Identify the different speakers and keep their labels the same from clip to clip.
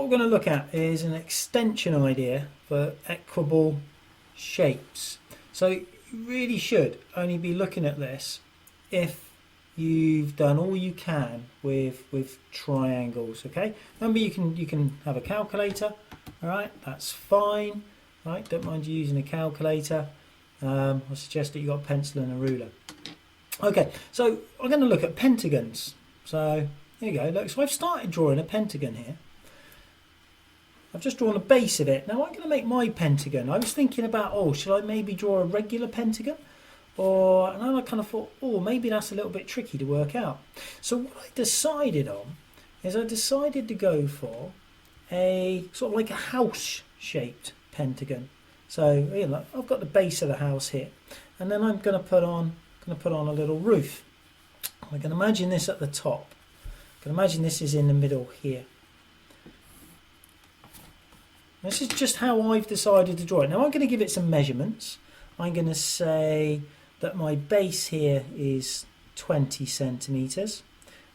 Speaker 1: we're going to look at is an extension idea for equable shapes. So you really should only be looking at this if you've done all you can with triangles. Okay, remember you can have a calculator. All right, that's fine. Right, don't mind you using a calculator. I suggest that you got a pencil and a ruler. Okay, so I'm going to look at pentagons. So here you go. Look, so I've started drawing a pentagon here. I've just drawn a base of it. Now I'm going to make my pentagon. I was thinking about, oh, should I maybe draw a regular pentagon? And then I kind of thought, oh, maybe that's a little bit tricky to work out. So what I decided on is I decided to go for a sort of like a house-shaped pentagon. So you know, I've got the base of the house here, and then I'm going to put on a little roof. I can imagine this at the top. I can imagine this is in the middle here. This is just how I've decided to draw it. Now I'm going to give it some measurements. I'm going to say that my base here is 20 centimeters,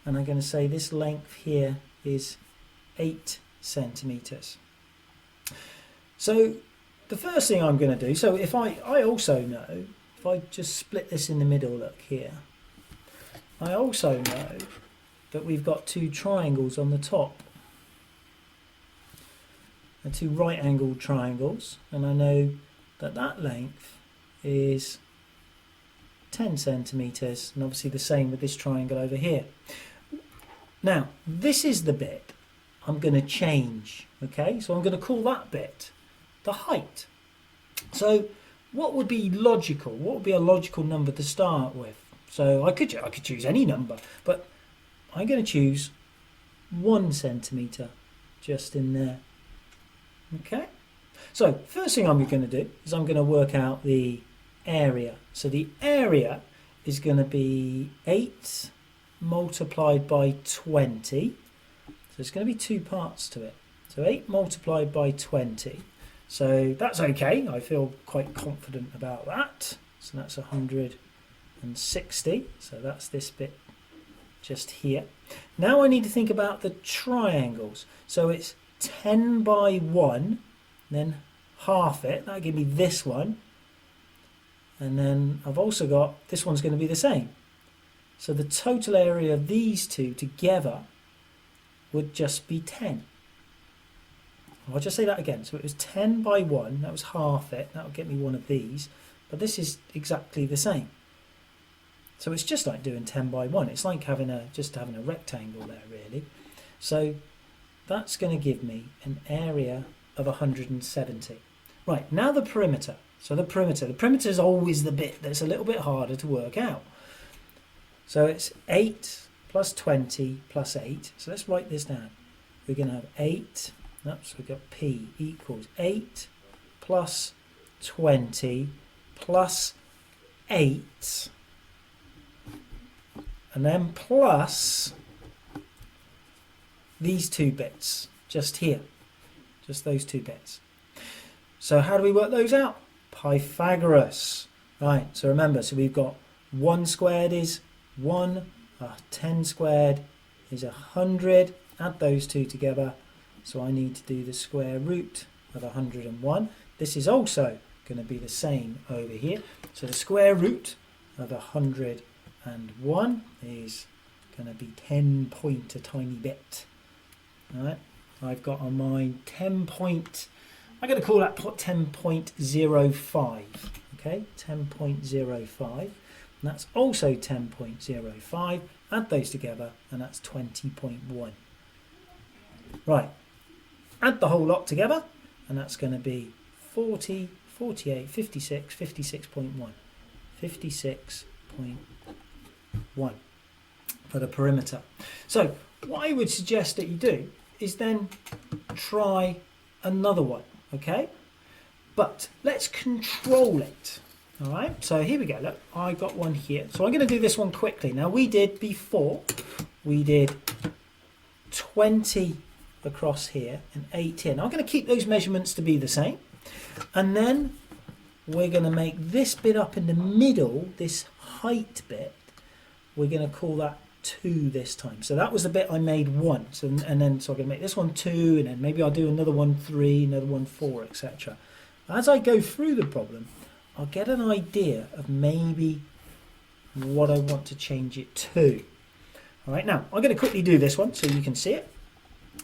Speaker 1: and I'm going to say this length here is 8 centimeters. So the first thing I'm going to do, so if I also know, if I just split this in the middle, look here, I also know that we've got two triangles on the top. And two right angled triangles, and I know that that length is 10 centimeters, and obviously the same with this triangle over here. Now this is the bit I'm going to change. Okay, so I'm going to call that bit the height. So what would be logical? What would be a logical number to start with? So I could choose any number, but I'm going to choose 1 centimeter just in there. Okay, so first thing I'm going to do is I'm going to work out the area. So the area is going to be 8 multiplied by 20. So there's going to be two parts to it. So 8 multiplied by 20. So that's okay. I feel quite confident about that. So that's 160. So that's this bit just here. Now I need to think about the triangles. So it's 10 by 1, then half it, that'll give me this one, and then I've also got this one's going to be the same. So the total area of these two together would just be 10. I'll just say that again. So it was 10 by 1, that was half it, that would get me one of these, but this is exactly the same. So it's just like doing 10 by 1. It's like just having a rectangle there, really. So that's going to give me an area of 170. Right, now the perimeter. So the perimeter is always the bit that's a little bit harder to work out. So it's 8 plus 20 plus 8. So let's write this down. We're going to have 8, oops, we've got P equals 8 plus 20 plus 8, and then plus these two bits just here, just those two bits. So how do we work those out? Pythagoras. Right, so remember, so we've got 1 squared is 1, 10 squared is 100. Add those two together, so I need to do the square root of 101. This is also going to be the same over here. So the square root of 101 is going to be 10 point a tiny bit. Alright, I've got on mine 10 point, I'm going to call that 10.05. Okay, 10.05. And that's also 10.05. Add those together, and that's 20.1. Right, add the whole lot together, and that's going to be 40, 48, 56, 56.1. 56.1 for the perimeter. So what I would suggest that you do is then try another one, okay? But let's control it. All right, so here we go. Look, I got one here. So I'm going to do this one quickly. Now we did 20 across here and 8 here. Now I'm going to keep those measurements to be the same. And then we're going to make this bit up in the middle, this height bit, we're going to call that 2 this time. So that was the bit I made 1. So, and then so I'm going to make this one 2, and then maybe I'll do another one 3, another one 4, etc. As I go through the problem, I'll get an idea of maybe what I want to change it to. All right, now I'm going to quickly do this one so you can see it.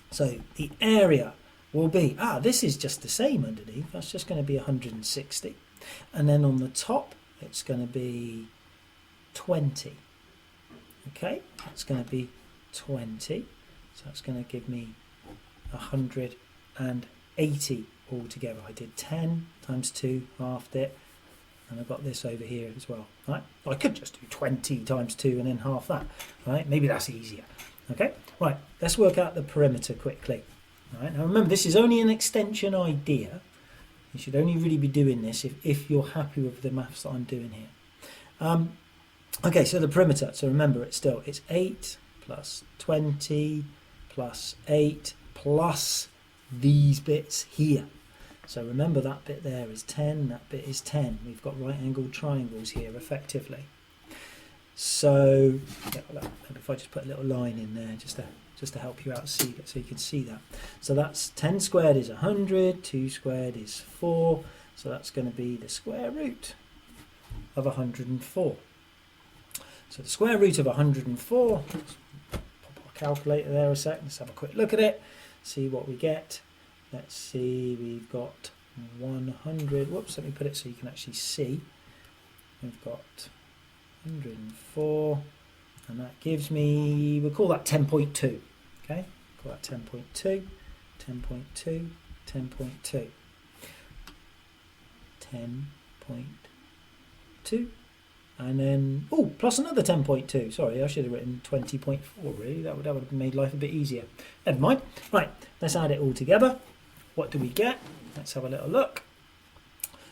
Speaker 1: So the area will be, this is just the same underneath. That's just going to be 160. And then on the top, it's going to be 20. Okay, that's going to be 20. So that's going to give me 180 altogether. I did 10 times 2, halved it, and I've got this over here as well. Right? I could just do 20 times 2 and then half that. Right? Maybe that's easier. Okay, right, let's work out the perimeter quickly. All right, now remember, this is only an extension idea. You should only really be doing this if you're happy with the maths that I'm doing here. Okay, so the perimeter, so remember it's 8 plus 20 plus 8 plus these bits here. So remember that bit there is 10, that bit is 10. We've got right angled triangles here effectively. So maybe if I just put a little line in there just to help you out see that, so you can see that. So that's 10 squared is 100, 2 squared is 4, so that's going to be the square root of 104. So the square root of 104, let's pop our calculator there a sec, let's have a quick look at it, see what we get. Let's see, we've got 100, whoops, let me put it so you can actually see. We've got 104, and that gives me, we'll call that 10.2, okay? Call that 10.2, 10.2, 10.2, 10.2, and then, plus another 10.2, sorry, I should have written 20.4 really, that would have made life a bit easier. Never mind. Right, let's add it all together. What do we get? Let's have a little look.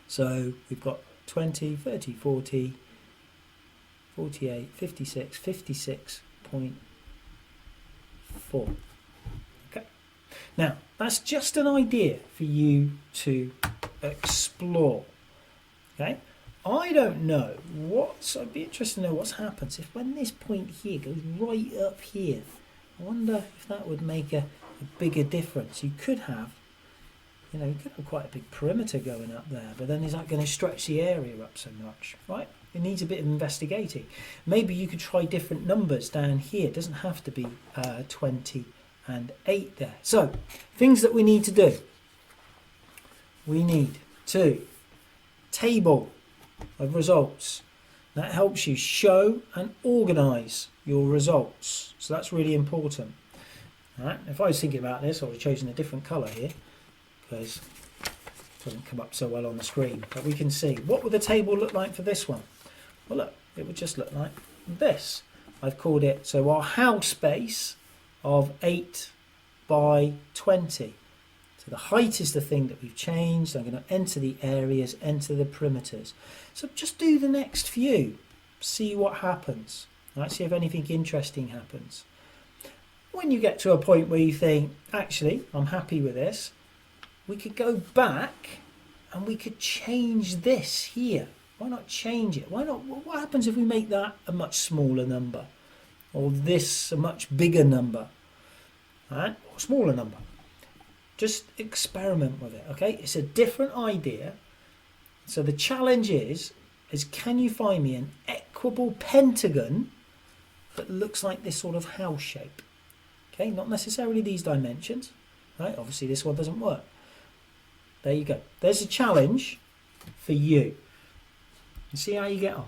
Speaker 1: So we've got 20, 30, 40, 48, 56, 56.4. Okay. Now, that's just an idea for you to explore. Okay. I don't know I'd be interested to know what happens if when this point here goes right up here. I wonder if that would make a bigger difference. You could have quite a big perimeter going up there, but then is that going to stretch the area up so much, right? It needs a bit of investigating. Maybe you could try different numbers down here. It doesn't have to be 20 and 8 there. So, things that we need to do. We need to table of results. That helps you show and organise your results. So that's really important. All right. If I was thinking about this, I would have chosen a different colour here, because it doesn't come up so well on the screen, but we can see what would the table look like for this one. Well, look, it would just look like this. I've called it, so our house base of 8 by 20. So the height is the thing that we've changed. I'm going to enter the areas, enter the perimeters. So just do the next few, see what happens. Right, see if anything interesting happens. When you get to a point where you think, actually, I'm happy with this, we could go back and we could change this here. Why not change it? Why not? What happens if we make that a much smaller number, or this a much bigger number, right? Or smaller number? Just experiment with it. Okay, it's a different idea. So the challenge is can you find me an equable pentagon that looks like this sort of house shape? Okay, not necessarily these dimensions, right? Obviously this one doesn't work. There you go. There's a challenge for you. And see how you get on.